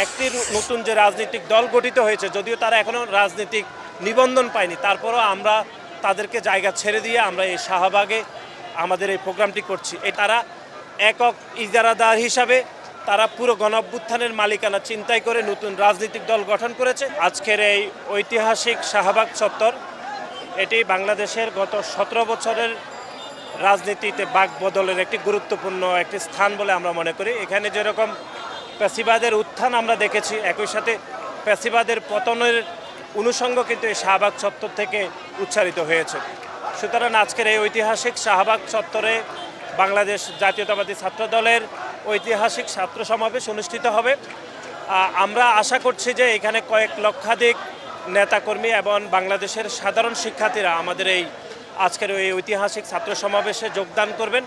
একটি নতুন যে রাজনৈতিক দল গঠিত হয়েছে, যদিও তারা এখনও রাজনৈতিক নিবন্ধন পায়নি, তারপরও আমরা তাদেরকে জায়গা ছেড়ে দিয়ে আমরা এই শাহবাগে আমাদের এই প্রোগ্রামটি করছি। তারা একক ইজারাদার হিসাবে তারা পুরো গণঅভ্যুত্থানের মালিকানা চিন্তাই করে নতুন রাজনৈতিক দল গঠন করেছে। আজকের এই ঐতিহাসিক শাহবাগ চত্বর, এটি বাংলাদেশের গত 17 বছরের রাজনীতিতে বাক বদলের একটি গুরুত্বপূর্ণ একটি স্থান বলে আমরা মনে করি। এখানে যেরকম প্যাসিবাদের উত্থান আমরা দেখেছি, একই সাথে প্যাসিবাদের পতনের অনুষঙ্গ কিন্তু এই শাহবাগ চত্বর থেকে উচ্চারিত হয়েছে। সুতরাং আজকের এই ঐতিহাসিক শাহবাগ চত্বরে বাংলাদেশ জাতীয়তাবাদী ছাত্র দলের ঐতিহাসিক ছাত্র সমাবেশ অনুষ্ঠিত হবে। আমরা আশা করছি যে এখানে কয়েক লক্ষাধিক নেতাকর্মী এবং বাংলাদেশের সাধারণ শিক্ষার্থীরা আমাদের এই আজকের এই ঐতিহাসিক ছাত্র সমাবেশে যোগদান করবেন।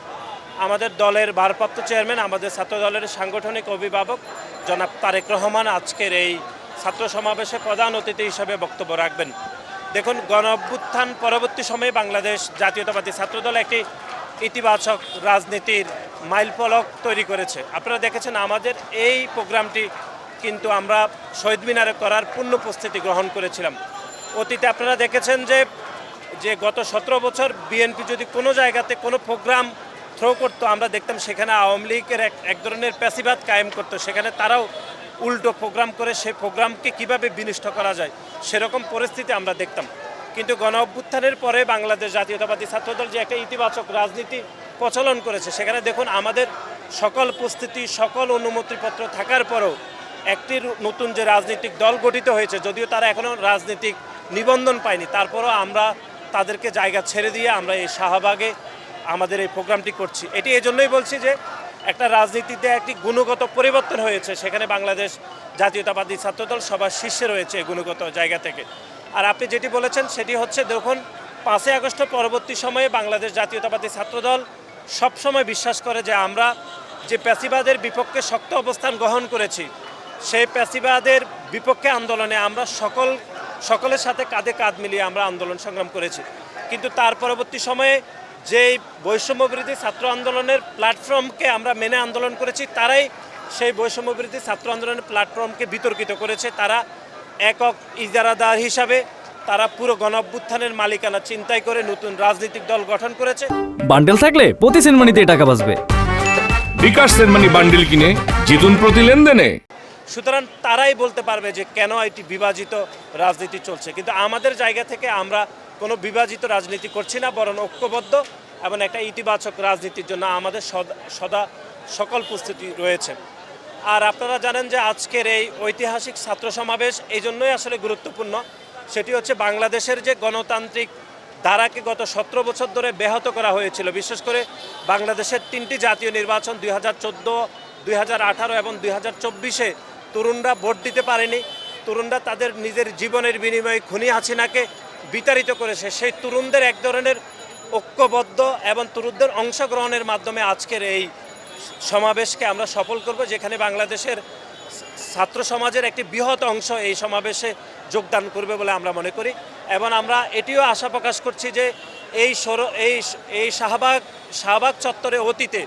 আমাদের দলের ভারপ্রাপ্ত চেয়ারম্যান, আমাদের ছাত্র দলের সাংগঠনিক অভিভাবক জনাব তারেক রহমান আজকের এই ছাত্র সমাবেশে প্রধান অতিথি হিসেবে বক্তব্য রাখবেন। দেখুন, গণঅভ্যুত্থান পরবর্তী সময়ে বাংলাদেশ জাতীয়তাবাদী ছাত্রদল একটি ইতিবাচক রাজনীতির মাইলফলক তৈরি করেছে। আপনারা দেখেছেন আমাদের এই প্রোগ্রামটি কিন্তু আমরা শহীদ মিনারে করার পূর্ণ প্রস্তুতি গ্রহণ করেছিলাম। অতীতে আপনারা দেখেছেন যে গত 17 বছর বিএনপি যদি কোনো জায়গাতে কোনো প্রোগ্রাম থ্রো করতো, আমরা দেখতাম সেখানে আওয়ামী লীগের এক ধরনের প্যাসিবাদ কায়েম করতো, সেখানে তারাও উল্টো প্রোগ্রাম করে সেই প্রোগ্রামকে কিভাবে বিনষ্ট করা যায় সেরকম পরিস্থিতি আমরা দেখতাম। কিন্তু গণ অভ্যুত্থানের পরে বাংলাদেশ জাতীয়তাবাদী ছাত্রদল যে একটা ইতিবাচক রাজনীতি প্রচলন করেছে, সেখানে দেখুন আমাদের সকল প্রস্তুতি, সকল অনুমতিপত্র থাকার পরেও একটি নতুন যে রাজনৈতিক দল গঠিত হয়েছে, যদিও তারা এখনও রাজনৈতিক নিবন্ধন পায়নি, তারপরও আমরা তাদেরকে জায়গা ছেড়ে দিয়ে আমরা এই শাহবাগে আমাদের এই প্রোগ্রামটি করছি। এটি এজন্যই বলছি যে একটা রাজনীতিতে একটি গুণগত পরিবর্তন হয়েছে, সেখানে বাংলাদেশ জাতীয়তাবাদী ছাত্রদল সবার শীর্ষে রয়েছে এই গুণগত জায়গা থেকে। আর আপনি যেটি বলেছেন সেটি হচ্ছে, দেখুন 5ই আগস্ট পরবর্তী সময়ে বাংলাদেশ জাতীয়তাবাদী ছাত্রদল সবসময় বিশ্বাস করে যে আমরা যে প্যাসিবাদের বিপক্ষে শক্ত অবস্থান গ্রহণ করেছি, সেই প্যাসিবাদের বিপক্ষে আন্দোলনে আমরা সকলের সাথে কাঁধে কাঁধ মিলিয়ে আমরা আন্দোলন সংগ্রাম করেছি। কিন্তু তার পরবর্তী সময়ে যেই বৈষম্যবিরোধী ছাত্র আন্দোলনের প্ল্যাটফর্মকে আমরা মেনে আন্দোলন করেছি, তারাই সেই বৈষম্যবিরোধী ছাত্র আন্দোলনের প্ল্যাটফর্মকে বিতর্কিত করেছে। তারা একক ইজারাদার হিসাবে তারা পুরো গণঅভ্যুত্থানের মালিকানা চিন্তাই করে নতুন রাজনৈতিক দল গঠন করেছে। বান্ডেল থাকলে প্রতি সেনমানিতে টাকা বাঁচবে। বিকাশ সেনমানি বান্ডেল কিনে জিতুন প্রতি লেনদেনে। সুতরাং তারাই বলতে পারবে যে কেন এটি বিভাজিত রাজনীতি চলছে। কিন্তু আমাদের জায়গা থেকে আমরা কোনো বিভাজিত রাজনীতি করছি না, বরং ঐক্যবদ্ধ এবং একটা ইতিবাচক রাজনীতির জন্য আমাদের সদা সকল প্রস্তুতি রয়েছে। আর আপনারা জানেন যে আজকের এই ঐতিহাসিক ছাত্র সমাবেশ এই জন্যই আসলে গুরুত্বপূর্ণ, সেটি হচ্ছে বাংলাদেশের যে গণতান্ত্রিক ধারাকে গত 17 বছর ধরে ব্যাহত করা হয়েছিল। বিশেষ করে বাংলাদেশের 3টি জাতীয় নির্বাচন 2014, 2018 এবং 2024-এ তরুণরা ভোট দিতে পারেনি। তরুণরা তাদের নিজের জীবনের বিনিময়ে খুনি হাসিনাকে বিতাড়িত করেছে। সেই তরুণদের এক ধরনের ঐক্যবদ্ধ এবং তরুণদের অংশগ্রহণের মাধ্যমে আজকের এই সমাবেশকে আমরা সফল করব, যেখানে বাংলাদেশের ছাত্র সমাজের একটি বৃহৎ অংশ এই সমাবেশে যোগদান করবে বলে আমরা মনে করি। এবং আমরা এটিও আশা প্রকাশ করছি যে এই শাহবাগ চত্বরে অতীতে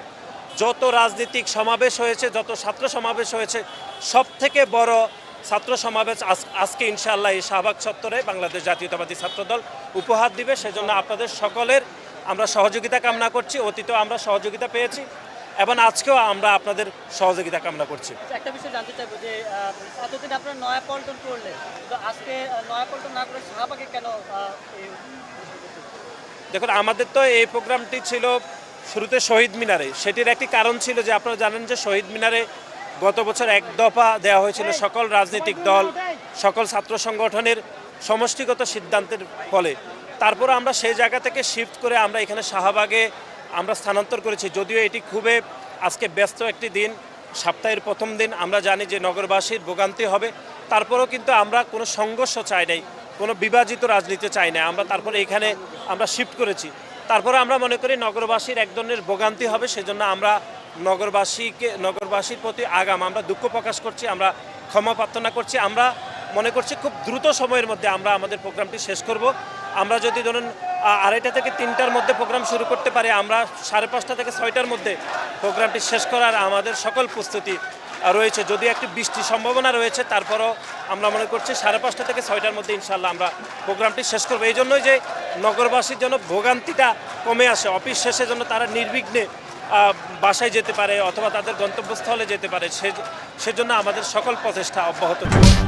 যত রাজনৈতিক সমাবেশ হয়েছে, যত ছাত্র সমাবেশ হয়েছে, সব থেকে বড় ছাত্র সমাবেশ আজকে ইনশাআল্লাহ এই শাহবাগ চত্বরে বাংলাদেশ জাতীয়তাবাদী ছাত্রদল উপহার দিবে। সেজন্য আপনাদের সকলের আমরা সহযোগিতা কামনা করছি। অতীতেও আমরা সহযোগিতা পেয়েছি এবং আজকেও আমরা আপনাদের সহযোগিতা কামনা করছি। একটা বিষয় জানতে চাইবো যে এতদিন আপনারা নয়াপল্টন করলেন, তো আজকে নয়াপল্টন না করে শাহবাগে কেন? দেখুন, আমাদের তো এই প্রোগ্রামটি ছিল শুরুতে শহীদ মিনারে। সেটির একটি কারণ ছিল যে আপনারা জানেন যে শহীদ মিনারে গত বছর এক দফা দেওয়া হয়েছিল সকল রাজনৈতিক দল, সকল ছাত্র সংগঠনের সমষ্টিগত সিদ্ধান্তের ফলে। তারপর আমরা সেই জায়গা থেকে শিফট করে আমরা এখানে শাহবাগে আমরা স্থানান্তর করেছি। যদিও এটি খুবই আজকে ব্যস্ত একটি দিন, সপ্তাহের প্রথম দিন, আমরা জানি যে নগরবাসীর ভোগান্তি হবে, তারপরেও কিন্তু আমরা কোনো সংঘর্ষ চাই নাই, কোনো বিভাজিত রাজনীতি চাই না। আমরা তারপরে এখানে আমরা শিফট করেছি। তারপরে আমরা মনে করি নগরবাসীর এক ধরনের ভোগান্তি হবে, সেজন্য আমরা নগরবাসীর প্রতি আমরা দুঃখ প্রকাশ করছি, আমরা ক্ষমা প্রার্থনা করছি। আমরা মনে করছি খুব দ্রুত সময়ের মধ্যে আমরা আমাদের প্রোগ্রামটি শেষ করব। আমরা যদি ধরুন 2:30 থেকে 3টার মধ্যে প্রোগ্রাম শুরু করতে পারি, আমরা 5:30 থেকে 6টার মধ্যে প্রোগ্রামটি শেষ করার আমাদের সকল প্রস্তুতি রয়েছে, যদি একটি বৃষ্টির সম্ভাবনা রয়েছে, তারপরও আমরা মনে করছি 5:30 থেকে 6টার মধ্যে ইনশাল্লাহ আমরা প্রোগ্রামটি শেষ করবো। এই জন্যই যে নগরবাসীর জন্য ভোগান্তিটা কমে আসে, অফিস শেষে জন্য তারা নির্বিঘ্নে বাসায় যেতে পারে অথবা তাদের গন্তব্যস্থলে যেতে পারে, সেজন্য আমাদের সকল প্রচেষ্টা অব্যাহত থাকবে।